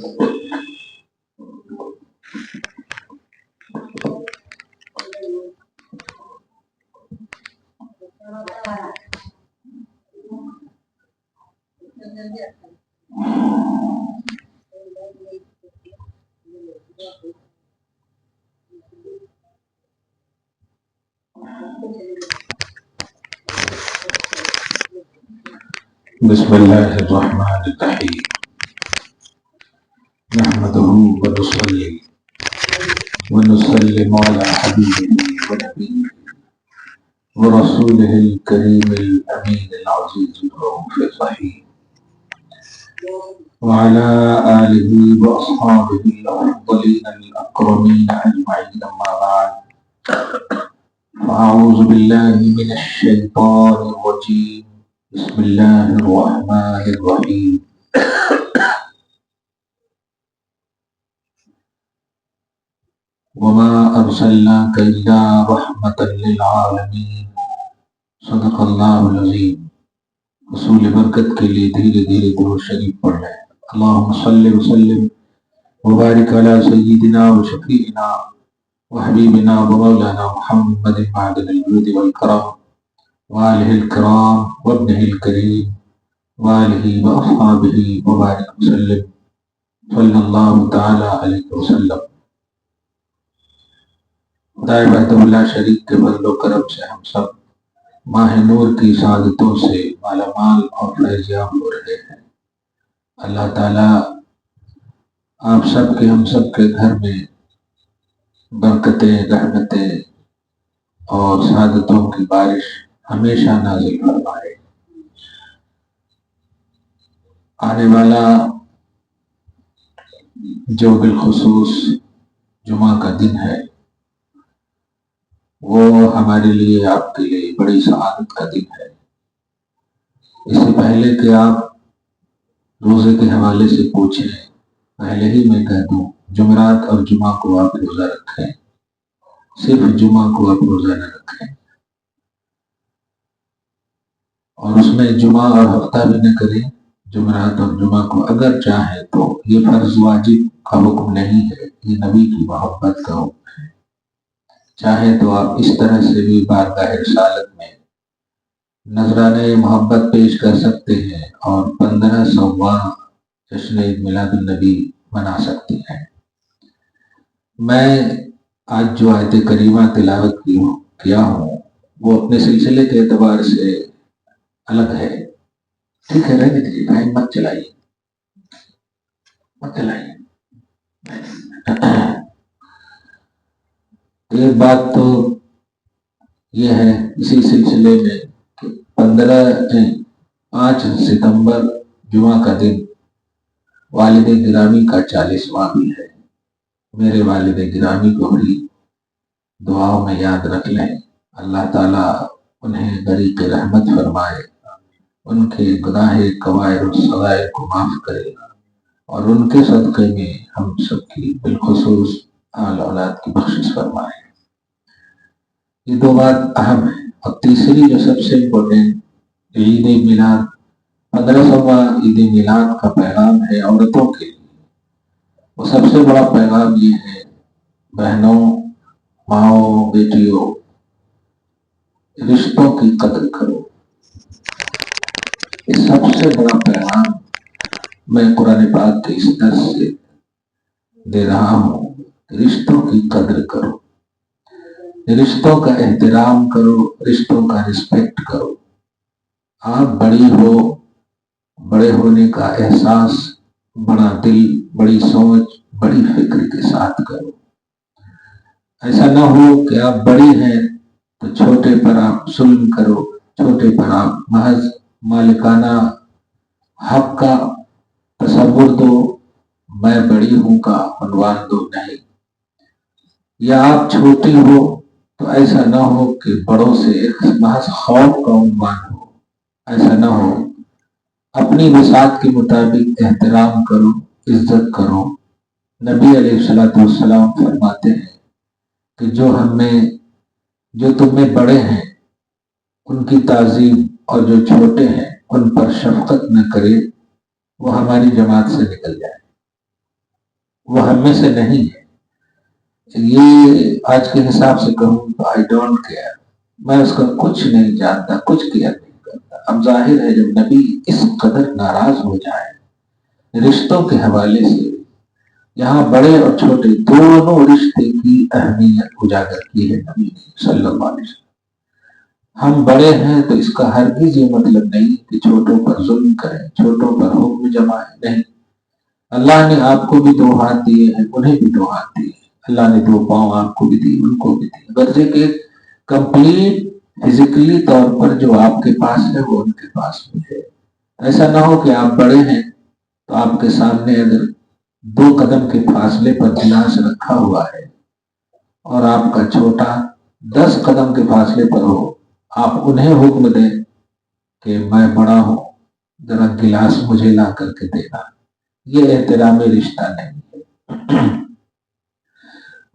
بسم الله الرحمن الرحيم نحمده ونصلي ونسلم على حبيبه ونبيه ورسوله الكريم الأمين العزيز الرؤوف الرحيم وعلى آله وأصحابه الأفضلين الأكرمين أجمعين. أما بعد، فأعوذ بالله من الشيطان الرجيم. بسم الله الرحمن الرحيم. وما أرسلناك إلا رحمة للعالمين. صدق اللہ العظیم. حصول برکت کے لیے دھیرے دھیرے درود شریف پڑھ رہے ہیں. اللہم صلی وسلم وبارک علی سیدنا وشفیعنا وحبیبنا ومولانا محمد معدن الجود والکرم وآلہ الکرام وابنہ الکریم وآلہ واصحابہ وبارک وسلم صلی اللہ تعالی علیہ وسلم. خدائے وحدہ لا شریک کے فضل و کرم سے ہم سب ماہ نور کی سعادتوں سے مالا مال اور فیضیاب ہو رہے ہیں. اللہ تعالیٰ آپ سب کے ہم سب کے گھر میں برکتیں، رحمتیں اور سعادتوں کی بارش ہمیشہ نازل فرمائے. آنے والا جو بالخصوص جمعہ کا دن ہے وہ ہمارے لیے، آپ کے لیے بڑی سعادت کا دن ہے. اس سے پہلے کہ آپ روزے کے حوالے سے پوچھیں، پہلے ہی میں کہہ دوں، جمعرات اور جمعہ کو آپ روزہ رکھیں. صرف جمعہ کو آپ روزہ نہ رکھیں، اور اس میں جمعہ اور ہفتہ بھی نہ کریں. جمعرات اور جمعہ کو اگر چاہیں تو، یہ فرض واجب کا حکم نہیں ہے، یہ نبی کی محبت کا حکم ہے. چاہے تو آپ اس طرح سے بھی بارگاہ رسالت میں نذرانے محبت پیش کر سکتے ہیں اور 15 سوّاں جشن عید میلاد النبی منا سکتے ہیں. میں آج جو آیت کریمہ تلاوت کیا ہوں وہ اپنے سلسلے کے اعتبار سے الگ ہے. ٹھیک ہے، رہنے دیجیے بھائی، مت چلائیے. ایک بات تو یہ ہے اسی سلسلے میں کہ 5 ستمبر جمعہ کا دن والد گرامی کا 40واں بھی ہے. میرے والد گرامی کو بھی دعاؤں میں یاد رکھ لیں. اللہ تعالیٰ انہیں غریق رحمت فرمائے، ان کے گناہ کبائر و صغائر کو معاف کرے، اور ان کے صدقے میں ہم سب کی بالخصوص آل اولاد کی بخشش فرمائے. یہ دو بات اہم ہے. اور تیسری جو سب سے امپورٹنٹ، عید میلاد، 15واں عید میلاد کا پیغام ہے عورتوں کے لیے. وہ سب سے بڑا پیغام یہ ہے، بہنوں، ماؤں، بیٹیوں، رشتوں کی قدر کرو. یہ سب سے بڑا پیغام میں قرآن پاک کے اس درس سے دے رہا ہوں. رشتوں کی قدر کرو، رشتوں کا احترام کرو، رشتوں کا رسپیکٹ کرو. آپ بڑی ہو، بڑے ہونے کا احساس بڑا دل، بڑی سوچ، بڑی فکر کے ساتھ کرو. ایسا نہ ہو کہ آپ بڑی ہیں تو چھوٹے پر آپ ظلم کرو، چھوٹے پر آپ محض مالکانہ حق کا تصور دو، میں بڑی ہوں کا عنوان دو. نہیں. یا آپ چھوٹی ہو تو ایسا نہ ہو کہ بڑوں سے ایک محض خوف کا عنوان ہو. ایسا نہ ہو. اپنی وسعت کے مطابق احترام کرو، عزت کرو. نبی علیہ السلام فرماتے ہیں کہ جو تم میں بڑے ہیں ان کی تعظیم، اور جو چھوٹے ہیں ان پر شفقت نہ کرے وہ ہماری جماعت سے نکل جائے. وہ ہم میں سے نہیں ہے. یہ آج کے حساب سے کہوں تو آئی ڈونٹ کیئر، میں اس کا کچھ نہیں جانتا، کچھ کیئر نہیں کرتا. اب ظاہر ہے جب نبی اس قدر ناراض ہو جائے رشتوں کے حوالے سے، یہاں بڑے اور چھوٹے دونوں رشتے کی اہمیت اجاگر کی ہے نبی نے صلی اللہ علیہ وسلم. ہم بڑے ہیں تو اس کا ہرگز یہ مطلب نہیں کہ چھوٹوں پر ظلم کریں، چھوٹوں پر حکم جمائیں، نہیں. اللہ نے آپ کو بھی 2 ہاتھ دیے ہیں، انہیں بھی 2 ہاتھ دیے. اللہ نے 2 پاؤں آپ کو بھی دی، ان کو بھی دی. غرضے کے کمپلیٹ فزیکلی طور پر جو آپ کے پاس ہے وہ ان کے پاس بھی ہے. ایسا نہ ہو کہ آپ بڑے ہیں تو آپ کے سامنے اگر 2 قدم کے فاصلے پر گلاس رکھا ہوا ہے اور آپ کا چھوٹا 10 قدم کے فاصلے پر ہو، آپ انہیں حکم دیں کہ میں بڑا ہوں، ذرا گلاس مجھے لا کر کے دینا. یہ احترام رشتہ نہیں ہے.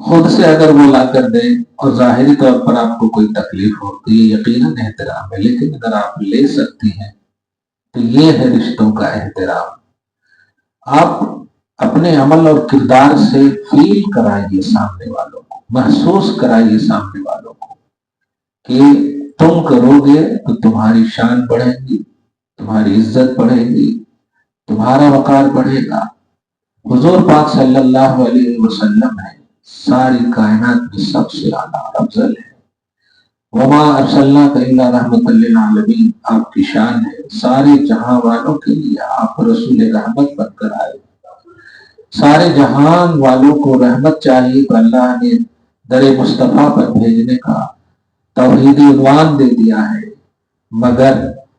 خود سے اگر وہ لا کر دیں اور ظاہری طور پر آپ کو کوئی تکلیف ہو تو یہ یقیناً احترام ہے، لیکن اگر آپ لے سکتی ہیں تو یہ ہے رشتوں کا احترام. آپ اپنے عمل اور کردار سے فیل کرائیے سامنے والوں کو، محسوس کرائیے سامنے والوں کو کہ تم کرو گے تو تمہاری شان بڑھے گی، تمہاری عزت بڑھے گی، تمہارا وقار بڑھے گا. حضور پاک صلی اللہ علیہ وسلم ہے ساری کائنات میں سب سے اعلیٰ اور افضل ہے. وما ارسلناک الا رحمۃ للعالمین، آپ کی شان ہے سارے جہاں والوں کے لیے آپ رسول رحمت بن کر آئے. سارے جہان والوں کو رحمت چاہیے تو اللہ نے در مصطفیٰ پر بھیجنے کا توحیدی عنوان دے دیا ہے. مگر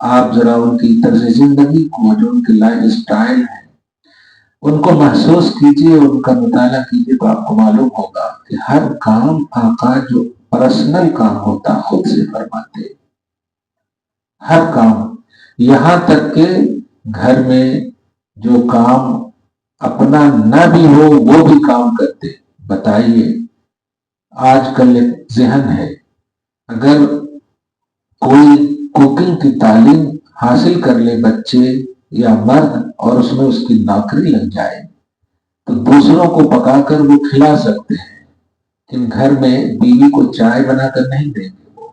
آپ ذرا ان کی طرز زندگی کو، جو ان کی لائف سٹائل ہے، ان کو محسوس کیجئے، ان کا مطالعہ کیجئے تو آپ کو معلوم ہوگا کہ ہر کام آقا جو پرسنل کام ہوتا خود سے فرماتے. ہر کام، یہاں تک کہ گھر میں جو کام اپنا نہ بھی ہو وہ بھی کام کرتے. بتائیے آج کل ایک ذہن ہے، اگر کوئی کوکنگ کی تعلیم حاصل کر لے بچے یا مرد اور اس میں اس کی نوکری لگ جائے تو دوسروں کو پکا کر وہ کھلا سکتے ہیں، لیکن گھر میں بیوی کو چائے بنا کر نہیں دیں گے، وہ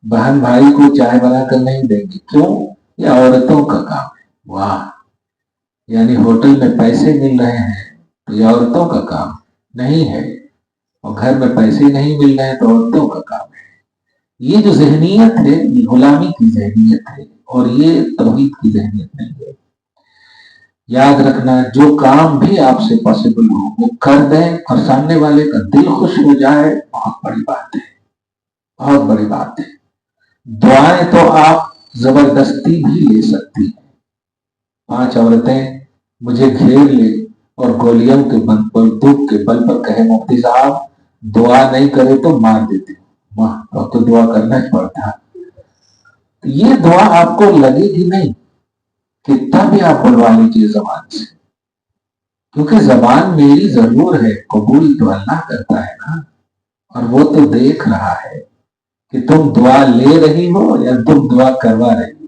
بہن بھائی کو چائے بنا کر نہیں دیں گے. کیوں؟ یہ عورتوں کا کام ہے. واہ، یعنی ہوٹل میں پیسے مل رہے ہیں تو یہ عورتوں کا کام نہیں ہے، اور گھر میں پیسے نہیں مل رہے ہیں تو عورتوں کا کام ہے. یہ جو ذہنیت ہے یہ غلامی کی ذہنیت ہے اور یہ توحید کی ذہنیت نہیں ہے. یاد رکھنا، جو کام بھی آپ سے پاسبل ہو وہ کر دیں اور سامنے والے کا دل خوش ہو جائے، بہت بڑی بات ہے، بہت بڑی بات ہے. دعائیں تو آپ زبردستی بھی لے سکتی ہیں. 5 عورتیں مجھے گھیر لے اور گولیوں کے بل پر، دودھ کے بل پر کہے مفتی صاحب دعا نہیں کرے تو مار دیتے، تو دعا کرنا ہی پڑتا. یہ دعا آپ کو لگے گی نہیں، کتنا بھی آپ بلوا لیجیے زبان سے، کیونکہ زبان میری ضرور ہے، قبول تو اللہ کرتا ہے نا، اور وہ تو دیکھ رہا ہے کہ تم دعا لے رہی ہو یا تم دعا کروا رہی ہو.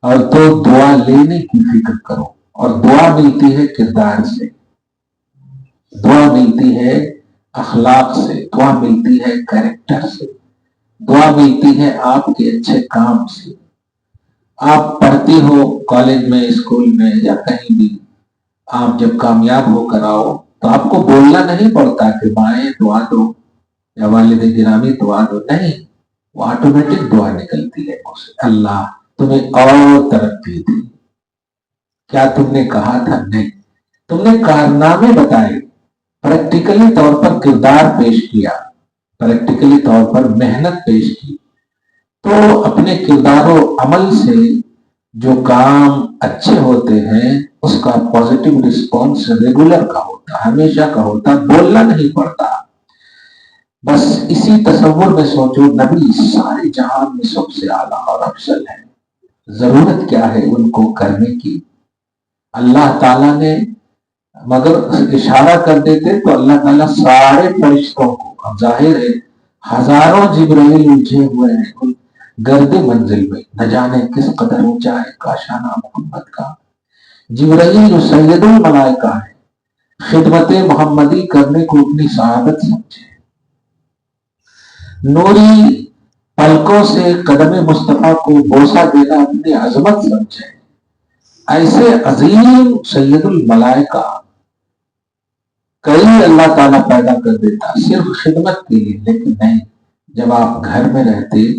اور تو دعا لینے کی فکر کرو، اور دعا ملتی ہے کردار سے، دعا ملتی ہے اخلاق سے، دعا ملتی ہے کریکٹر سے، دعا ملتی ہے آپ کے اچھے کام سے. آپ پڑھتی ہو کالج میں، اسکول میں یا کہیں بھی، آپ جب کامیاب ہو کر آؤ تو آپ کو بولنا نہیں پڑتا کہ مائیں دعا دو یا والد گرامی دعا دو، نہیں، وہ آٹومیٹک دعا نکلتی ہے مجھ سے. اللہ تمہیں اور ترقی دی. کیا تم نے کہا تھا؟ نہیں، تم نے کارنامے بتائے، پریکٹیکلی طور پر کردار پیش کیا، پریکٹیکلی طور پر محنت پیش کی. تو اپنے کردار و عمل سے جو کام اچھے ہوتے ہیں اس کا پازیٹیو رسپانس ریگولر کا ہوتا، ہمیشہ کا ہوتا، بولنا نہیں پڑتا. بس اسی تصور میں سوچو، نبی سارے جہان میں سب سے اعلیٰ اور افضل ہے، ضرورت کیا ہے ان کو کرنے کی؟ اللہ تعالیٰ نے مگر اشارہ کر دیتے تو اللہ تعالیٰ سارے فرشتوں کو، اب ظاہر ہے ہزاروں جبرائیل الجھے ہوئے ہیں گرد منزل میں، نہ جانے کس قدر اونچا ہے کاشانہ محمد کا. جبرائیل جو سید الملائکہ ہے، خدمت محمدی کرنے کو اپنی سعادت سمجھے، نوری پلکوں سے قدم مصطفیٰ کو بوسہ دینا اپنی عظمت سمجھے۔ ایسے عظیم سید الملائکہ کئی اللہ تعالیٰ پیدا کر دیتا صرف خدمت کے لیے، لیکن نہیں، جب آپ گھر میں رہتے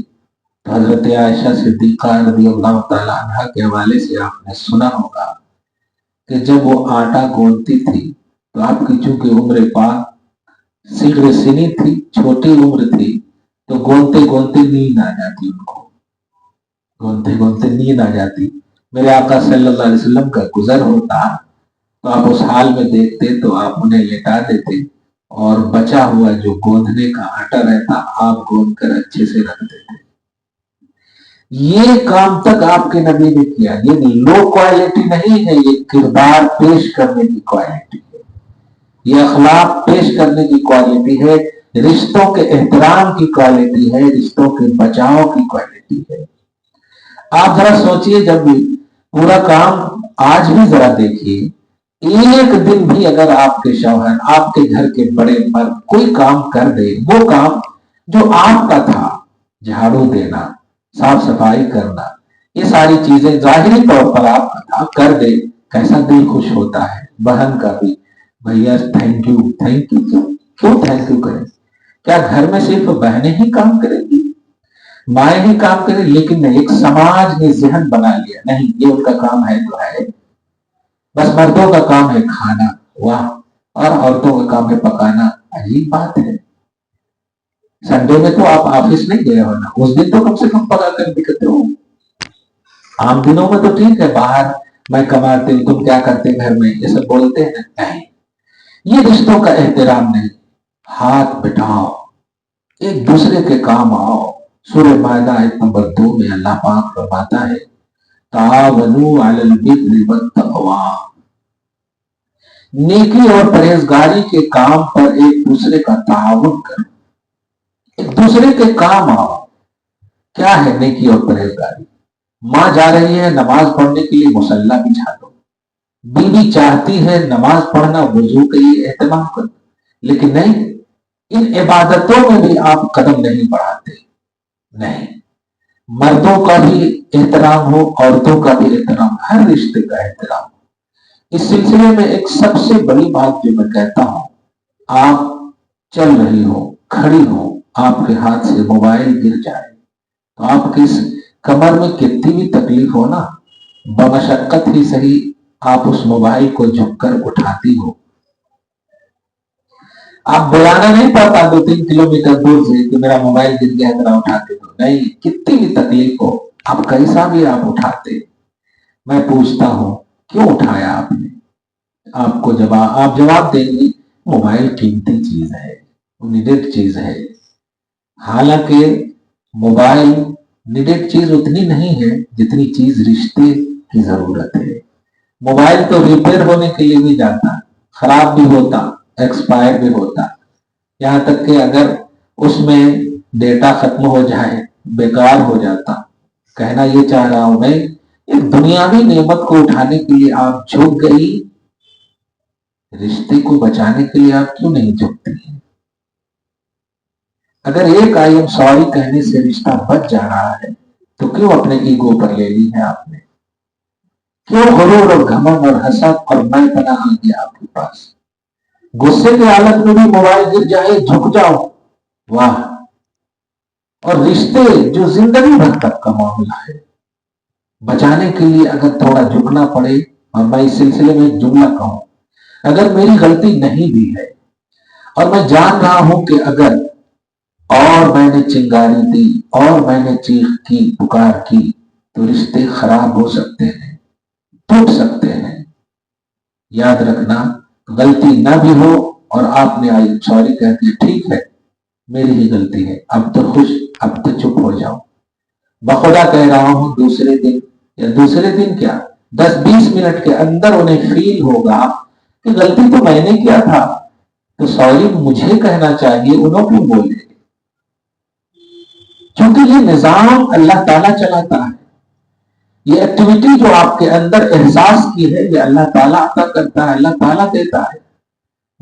تو حضرت عائشہ صدیقہ رضی اللہ تعالیٰ عنہ کے حوالے سے آپ نے سنا ہوگا کہ جب وہ آٹا گوندتی تھی تو آپ کی چونکہ عمر پاک صغر سنی تھی، چھوٹی عمر تھی، تو گونتے گونتے نیند آ جاتی، ان کو گونتے گونتے نیند آ جاتی۔ میرے آقا صلی اللہ علیہ وسلم کا گزر ہوتا تو آپ اس حال میں دیکھتے تو آپ انہیں لٹا دیتے اور بچا ہوا جو گوندنے کا آٹا رہتا آپ گوند کر اچھے سے رکھ دیتے۔ یہ کام تک آپ کے نبی نے کیا۔ یہ لو کوالٹی نہیں ہے، یہ کردار پیش کرنے کی کوالٹی ہے، یہ اخلاق پیش کرنے کی کوالٹی ہے، رشتوں کے احترام کی کوالٹی ہے، رشتوں کے بچاؤ کی کوالٹی ہے۔ آپ ذرا سوچئے، جب بھی پورا کام آج بھی ذرا دیکھیے، ایک دن بھی اگر آپ کے شوہر، آپ کے گھر کے بڑے مرد کوئی کام کر دے، وہ کام جو آپ کا تھا، جھاڑو دینا، صاف صفائی کرنا، یہ ساری چیزیں ظاہری طور پر آپ کا تھا، کر دے، کیسا دل خوش ہوتا ہے۔ بہن کا بھی، بھیا تھینک یو، تھینک یو، کیوں تھینک یو کریں؟ کیا گھر میں صرف بہنیں ہی کام کریں گی، مائیں ہی کام کریں؟ لیکن نہیں، ایک سماج نے ذہن بنا لیا، نہیں یہ ان کا کام ہے تو ہے، بس مردوں کا کام ہے کھانا، واہ، اور عورتوں کا کام ہے پکانا۔ عجیب بات ہے، سنڈے میں تو آپ آفس نہیں گئے ہونا، اس دن تو کم سے کم پکا کر دکھتے ہو۔ عام دنوں میں تو ٹھیک ہے، باہر میں کماتے ہوں، تم کیا کرتے گھر میں، یہ سب بولتے ہیں، نہیں، یہ رشتوں کا احترام نہیں۔ ہاتھ بٹھاؤ، ایک دوسرے کے کام آؤ۔ سورہ مائدہ آیت نمبر 2 میں اللہ پاک فرماتا ہے تعاونوا علی البر والتقوی، نیکی اور پرہیزگاری کے کام پر ایک دوسرے کا تعاون کرو، ایک دوسرے کے کام آؤ۔ کیا ہے نیکی اور پرہیزگاری؟ ماں جا رہی ہے نماز پڑھنے کے لیے، مصلی بچھا دو۔ بیوی چاہتی ہے نماز پڑھنا، وضو کے لیے اہتمام کرو، لیکن نہیں، ان عبادتوں میں بھی آپ قدم نہیں بڑھاتے۔ نہیں، مردوں کا بھی احترام ہو، عورتوں کا بھی احترام، ہر رشتے کا احترام ہو۔ اس سلسلے میں ایک سب سے بڑی بات جو میں کہتا ہوں، آپ چل رہی ہو، کھڑی ہو، آپ کے ہاتھ سے موبائل گر جائے تو آپ کی کمر میں کتنی بھی تکلیف ہو نا، بمشقت ہی صحیح آپ اس موبائل کو جھک کر اٹھاتی ہو۔ آپ بلانا نہیں پڑتا 2-3 کلومیٹر دور سے کہ میرا موبائل گر گیا ذرا اٹھا کے دو، نہیں، کتنی بھی تکلیف ہو آپ کیسا بھی آپ اٹھاتے۔ میں پوچھتا ہوں کیوں اٹھایا آپ نے؟ آپ کو آپ جواب دیں گے موبائل قیمتی چیز ہے، نیڈڈ چیز ہے۔ حالانکہ موبائل نیڈڈ چیز اتنی نہیں ہے جتنی چیز رشتے کی ضرورت ہے۔ موبائل تو ریپیئر ہونے کے لیے بھی جاتا، خراب بھی ہوتا، ایکسپائر بھی ہوتا، یہاں تک کہ اگر اس میں ڈیٹا ختم ہو جائے بیکار ہو جاتا۔ کہنا یہ چاہ رہا ہوں میں، ایک دنیاوی نعمت کو اٹھانے کے لیے آپ جھک گئی، رشتے کو بچانے کے لیے آپ کیوں نہیں جھکتی ہیں؟ اگر ایک آئی ایم سوری کہنے سے رشتہ بچ جا رہا ہے تو کیوں اپنے ایگو پر لے لی ہے آپ نے؟ کیوں غرور اور گھمنڈ اور حسد اور میں پنا آ گیا آپ کے پاس؟ غصے کی حالت میں بھی موبائل گر جائے جھک جاؤ، واہ۔ اور رشتے جو زندگی بھر تک کا معاملہ ہے، بچانے کے لیے اگر تھوڑا جھکنا پڑے، اور میں اس سلسلے میں ایک جملہ کہوں، اگر میری غلطی نہیں بھی ہے اور میں جان رہا ہوں کہ اگر اور میں نے چنگاری دی اور میں نے چیخ کی، پکار کی، تو رشتے خراب ہو سکتے ہیں، ٹوٹ سکتے ہیں۔ یاد رکھنا، غلطی نہ بھی ہو اور آپ نے آئی سوری کہہ دیا، ٹھیک ہے میری ہی غلطی ہے، اب تو خوش، اب تو چپ ہو جاؤ۔ بخدا کہہ رہا ہوں دوسرے دن، یا دوسرے دن کیا 10-20 منٹ کے اندر انہیں فیل ہوگا کہ غلطی تو میں نے کیا تھا، تو سوری مجھے کہنا چاہیے، انہوں کیوں بولے؟ کیونکہ یہ نظام اللہ تعالیٰ چلاتا ہے، یہ ایکٹیویٹی جو آپ کے اندر احساس کی ہے، یہ اللہ تعالیٰ عطا کرتا ہے، اللہ تعالیٰ دیتا ہے۔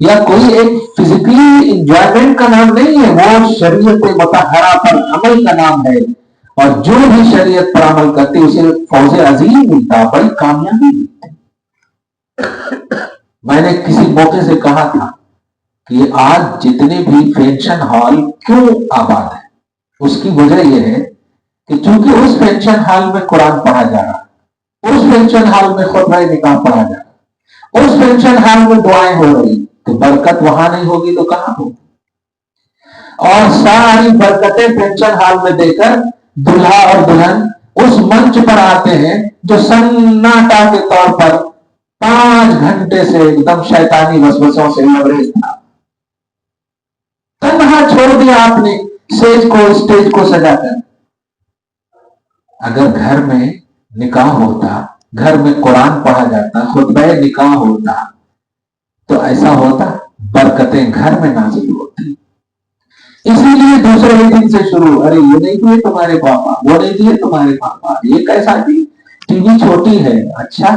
یا کوئی ایک فزیکلی انجوائمنٹ کا نام نہیں ہے، وہ شریعت مطہرہ پر عمل کا نام ہے، اور جو بھی شریعت پر عمل کرتے اسے فوز عظیم ملتا، بڑی کامیابی ملتی۔ میں نے کسی موقع سے کہا تھا کہ آج جتنے بھی فینکشن ہال کیوں آباد ہیں، اس کی وجہ یہ ہے کہ چونکہ اس فینکشن ہال میں قرآن پڑھا جا رہا ہے، اس فینکشن ہال میں خطبہ نکاح پڑھا جا رہا ہے، اس فینکشن ہال میں دعائیں ہو رہی، تو برکت وہاں نہیں ہوگی تو کہاں ہوگی؟ اور ساری برکتیں فینکشن ہال میں دے کر دلہا اور دلہن اس منچ پر آتے ہیں جو سناٹا کے طور پر 5 گھنٹے سے ایک دم شیطانی وسوسوں سے لبریز تھا، تنہا چھوڑ دیا آپ نے اسٹیج کو سجا کر۔ اگر گھر میں نکاح ہوتا، گھر میں قرآن پڑھا جاتا، خطبہ نکاح ہوتا، تو ایسا ہوتا، برکتیں گھر میں نازل ہوتی۔ اسی لیے دوسرے ہی دن سے شروع، ارے یہ نہیں دیے تمہارے پاپا، وہ نہیں دیے تمہارے پاپا، یہ کیسا ٹی وی چھوٹی ہے، اچھا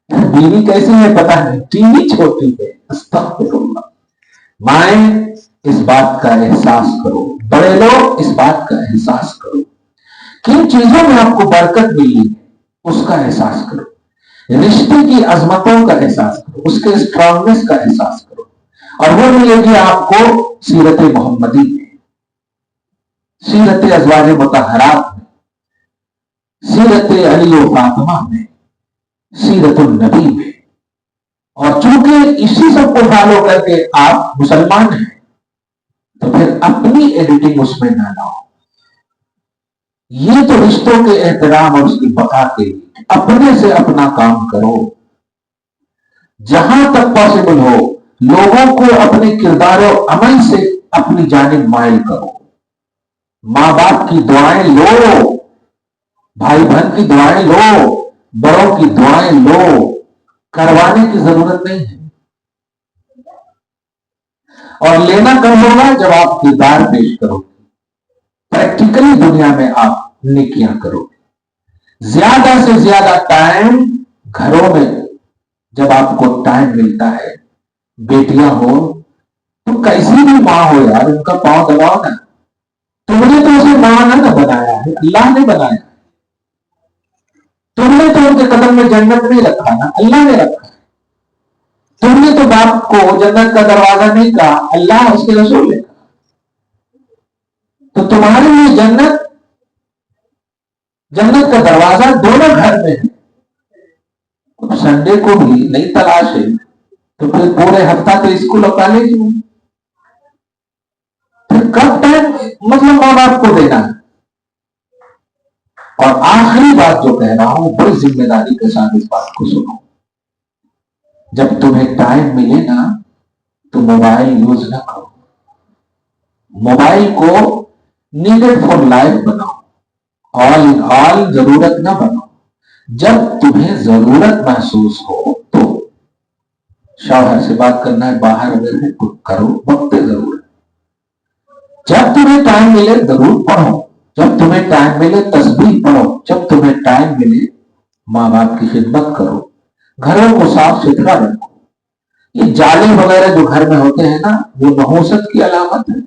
بیوی کیسی ہے پتہ نہیں، ٹی وی چھوٹی ہے، استغفر اللہ۔ مائیں اس بات کا احساس کرو، بڑے لوگ اس بات کا احساس کرو، کن چیزوں میں آپ کو برکت ملی ہے اس کا احساس کرو، رشتے کی عظمتوں کا احساس کرو، اس کے اسٹرانگنس کا احساس کرو، اور وہ ملے گی آپ کو سیرت محمدی میں، سیرت ازواج مطہرات میں، سیرت علی و فاطمہ میں، سیرت النبی میں۔ اور چونکہ اسی سب کو فالو کر کے آپ مسلمان ہیں، تو پھر اپنی ایڈیٹنگ اس میں نہ لاؤ۔ یہ تو رشتوں کے احترام اور اس کی بقا کے لیے اپنے سے اپنا کام کرو، جہاں تک پاسبل ہو لوگوں کو اپنے کردار و عمل سے اپنی جانب مائل کرو۔ ماں باپ کی دعائیں لو، بھائی بہن کی دعائیں لو، بڑوں کی دعائیں لو، کروانے کی ضرورت نہیں ہے۔ اور لینا کب ہوگا؟ جب آپ کردار پیش کرو گے، پریکٹیکلی دنیا میں آپ نیکیاں کرو گے۔ زیادہ سے زیادہ ٹائم گھروں میں جب آپ کو ٹائم ملتا ہے، بیٹیاں ہو تو کیسی بھی ماں ہو یار، ان کا پاؤں دباؤ نا، تم نے تو اسے ماں نہ بنایا ہے، اللہ نے بنایا، تم نے تو ان کے قدم میں جنت نہیں رکھا نا، اللہ نے رکھا۔ تم نے تو باپ کو جنت کا دروازہ نہیں کہا، اللہ اس کے رسول نے کہا۔ تو تمہارے لیے جنت کا دروازہ دونوں گھر میں ہے۔ سنڈے کو بھی نہیں تلاش ہے تو پھر پورے ہفتہ تو اسکول اور کالج میں، پھر کب ٹائم مطلب ماں باپ کو دینا ہے۔ اور آخری بات جو کہہ رہا ہوں، بڑی ذمہ داری کے ساتھ اس بات کو سنو، جب تمہیں ٹائم ملے نا تو موبائل یوز نہ کرو، موبائل کو نیڈڈ فار لائف بناؤ، آل ان آل ضرورت نہ بناؤ۔ جب تمہیں ضرورت محسوس ہو تو شوہر سے بات کرنا ہے، باہر اگر ہے تو کرو وقت ضرورت۔ جب تمہیں ٹائم ملے ضرور پڑھو، جب تمہیں ٹائم ملے تسبیح پڑھو، جب تمہیں ٹائم ملے ماں باپ کی خدمت کرو، گھروں کو صاف ستھرا رکھو۔ یہ جالے وغیرہ جو گھر میں ہوتے ہیں نا، وہ نحوست کی علامت ہے۔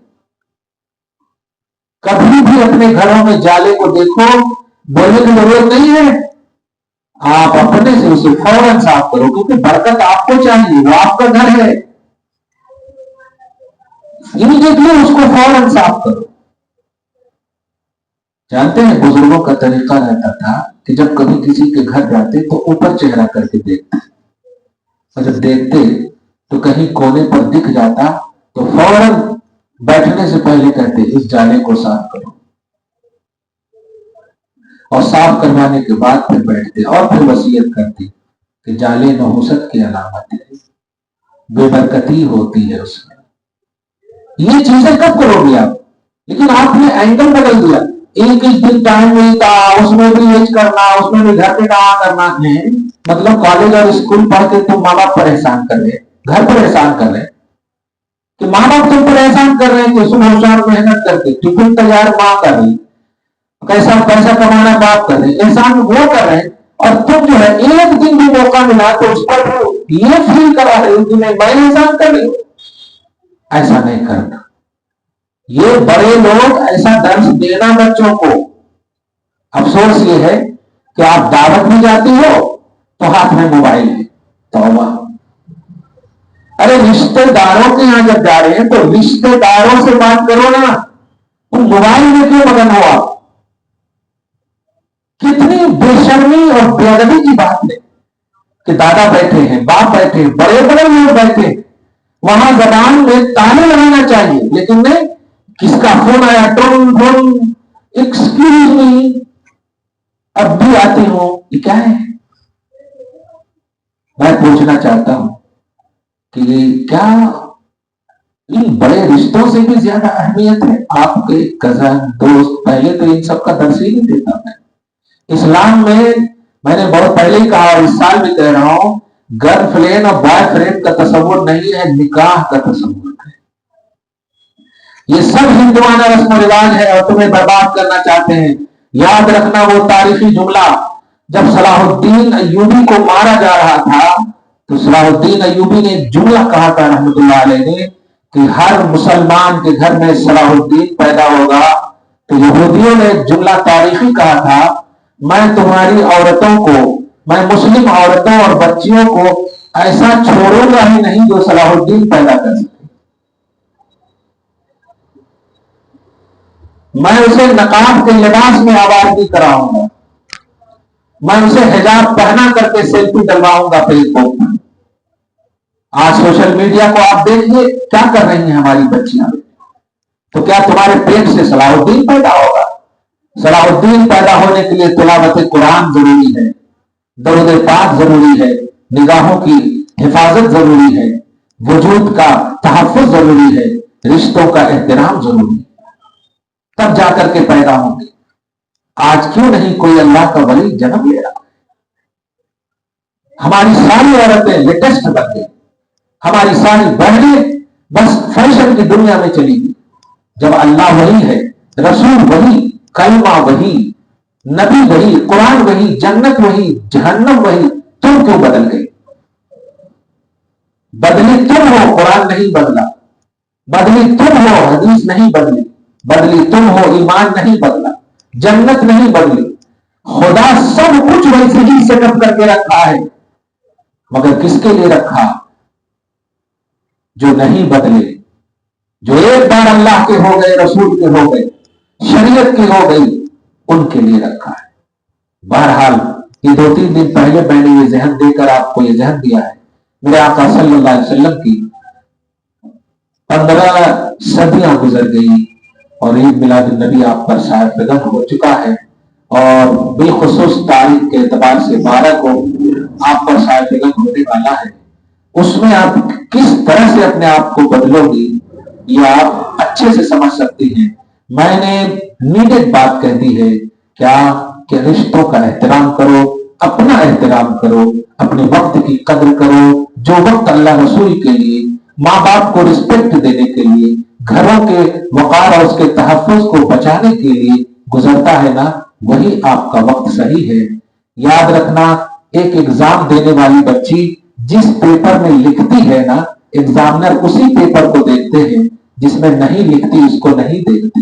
کبھی بھی اپنے گھروں میں جالے کو دیکھو، بولنے کی ضرورت نہیں ہے، آپ اپنے سے اسے فوراً صاف کرو، کیونکہ برکت آپ کو چاہیے، وہ آپ کا گھر ہے، امیڈیٹلی اس کو فوراً صاف کرو۔ جانتے ہیں بزرگوں کا طریقہ رہتا تھا کہ جب کبھی کسی کے گھر جاتے تو اوپر چہرہ کر کے دیکھتے، اور جب دیکھتے تو کہیں کونے پر دکھ جاتا تو فوراً بیٹھنے سے پہلے کہتے اس جالے کو صاف کرو، اور صاف کروانے کے بعد پھر بیٹھتے، اور پھر وصیت کرتے کہ جالے نحوست کی علامت ہے، بے برکتی ہوتی ہے اس میں۔ یہ چیزیں کب کرو گے آپ؟ لیکن آپ نے اینگل بدل دیا، ایک دن ٹائم ملتا اس میں بھی یہ کرنا، اس میں بھی گھر کے کام کرنا ہے، مطلب کالج اور اسکول پڑھ کے تم ماں باپ پر احسان کر رہے، گھر پر احسان کر رہے، کہ ماں باپ تم پر احسان کر رہے ہیں کہ صبح شام محنت کر کے ٹفن تیار ماں کر رہی، کیسا پیسہ کمانا باپ کر رہے، احسان وہ کر رہے، اور تم جو ہے ایک دن بھی موقع ملا تو اس پر یہ فیل کرا رہے ہو کہ میں احسان کر رہی ہوں۔ ایسا نہیں کرنا. یہ بڑے لوگ ایسا درس دینا بچوں کو. افسوس یہ ہے کہ آپ دعوت بھی جاتی ہو تو ہاتھ میں موبائل ہے. توبہ. ارے رشتے داروں کے یہاں جب جا رہے ہیں تو رشتے داروں سے بات کرو نا. تم موبائل میں کیوں مگن ہو؟ آپ کتنی بے شرمی اور بے ادبی کی بات ہے کہ دادا بیٹھے ہیں، باپ بیٹھے ہیں، بڑے بڑے لوگ بیٹھے ہیں، وہاں زبان میں تانے لگانا چاہیے لیکن نہیں. کس کا فون آیا؟ Tone tone. ایکسکیوز می، اب بھی آتی ہوں. یہ کیا ہے؟ میں پوچھنا چاہتا ہوں کہ کیا ان بڑے رشتوں سے بھی زیادہ اہمیت ہے آپ کے کزن دوست؟ پہلے تو ان سب کا درس ہی نہیں دیتا. اسلام میں نے بہت پہلے ہی کہا اور اس سال بھی کہہ رہا ہوں، گرل فرینڈ اور بوائے فرینڈ کا تصور نہیں ہے، نکاح کا تصور ہے. یہ سب ہندوانہ رسم و رواج ہے اور تمہیں برباد کرنا چاہتے ہیں. یاد رکھنا وہ تاریخی جملہ جب صلاح الدین ایوبی کو مارا جا رہا تھا تو صلاح الدین ایوبی نے ایک جملہ کہا تھا رحمت اللہ علیہ نے کہ ہر مسلمان کے گھر میں صلاح الدین پیدا ہوگا. تو یہودیوں نے ایک جملہ تاریخی کہا تھا، میں تمہاری عورتوں کو، میں مسلم عورتوں اور بچیوں کو ایسا چھوڑوں گا ہی نہیں جو صلاح الدین پیدا کر سکے. میں اسے نقاب کے لباس میں آوارگی کراؤں گا. میں اسے حجاب پہنا کر کے سیلفی ڈلواؤں گا فیس بک پر. آج سوشل میڈیا کو آپ دیکھیے کیا کر رہی ہیں ہماری بچیاں. تو کیا تمہارے پیٹ سے صلاح الدین پیدا ہوگا؟ صلاح الدین پیدا ہونے کے لیے تلاوت قرآن ضروری ہے، درود پاک ضروری ہے، نگاہوں کی حفاظت ضروری ہے، وجود کا تحفظ ضروری ہے، رشتوں کا احترام ضروری ہے. تب جا کر کے پیدا ہوں گے. آج کیوں نہیں کوئی اللہ کا ولی جنم لے رہا؟ ہماری ساری عورتیں لیٹسٹ بن گئی، ہماری ساری بہنیں بس فیشن کی دنیا میں چلی گئی. جب اللہ وہی ہے، رسول وہی، کلمہ وہی، نبی وہی، قرآن وہی، جنت وہی، جہنم وہی، تم کیوں بدل گئی؟ بدلی تم ہو، قرآن نہیں بدلا. بدلی تم ہو، حدیث نہیں بدلی. بدلی تم ہو، ایمان نہیں بدلا، جنت نہیں بدلی. خدا سب کچھ ویسے ہی سیٹ اپ کر کے رکھا ہے، مگر کس کے لیے رکھا؟ جو نہیں بدلے، جو ایک بار اللہ کے ہو گئے، رسول کے ہو گئے، شریعت کی ہو گئی، ان کے لیے رکھا ہے. بہرحال یہ 2-3 دن پہلے میں نے یہ ذہن دے کر آپ کو یہ ذہن دیا ہے. میرے آقا صلی اللہ علیہ وسلم کی 15 صدیاں گزر گئی اور عید میلاد النبی آپ پر شاید قدم ہو چکا ہے اور بالخصوص تاریخ کے اعتبار سے 12 کو آپ پر شاید قدم ہونے والا ہے. اس میں آپ کس طرح سے اپنے آپ کو بدلو گی یہ آپ اچھے سے سمجھ سکتی ہیں. میں نے نیڈڈ بات کہہ دی ہے کیا کہ رشتوں کا احترام کرو، اپنا احترام کرو، اپنے وقت کی قدر کرو. جو وقت اللہ رسول کے لیے، ماں باپ کو رسپیکٹ دینے کے لیے، گھروں کے وقار اور اس کے تحفظ کو بچانے کے لیے گزرتا ہے نا، وہی آپ کا وقت صحیح ہے. یاد رکھنا، ایک ایگزام دینے والی بچی جس پیپر میں لکھتی ہے نا، ایگزامنر اسی پیپر کو دیکھتے ہیں، جس میں نہیں لکھتی اس کو نہیں دیکھتے.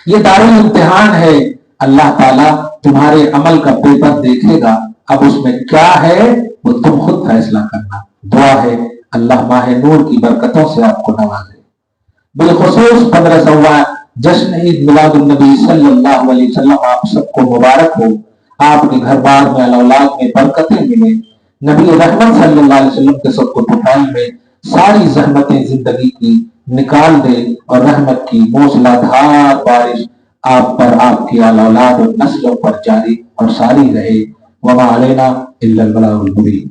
یہ دارالامتحان ہے. اللہ تعالیٰ تمہارے عمل کا پیپر دیکھے گا، اب اس میں کیا ہے وہ تم خود فیصلہ کرنا. دعا ہے اللہ ماہ نور کی برکتوں سے آپ کو نوازے. بالخصوص 15واں جشن عید میلاد النبی صلی اللہ علیہ وسلم آپ سب کو مبارک ہو. آپ کے گھر بار میں اولاد میں برکتیں ملیں. نبی رحمت صلی اللہ علیہ وسلم کے سب کو طفیل میں ساری زحمتیں زندگی کی نکال دے اور رحمت کی موسلا دھار بارش آپ پر، آپ کی اولاد اور نسلوں پر جاری اور ساری رہے. وما علینا الا البلاغ المبین.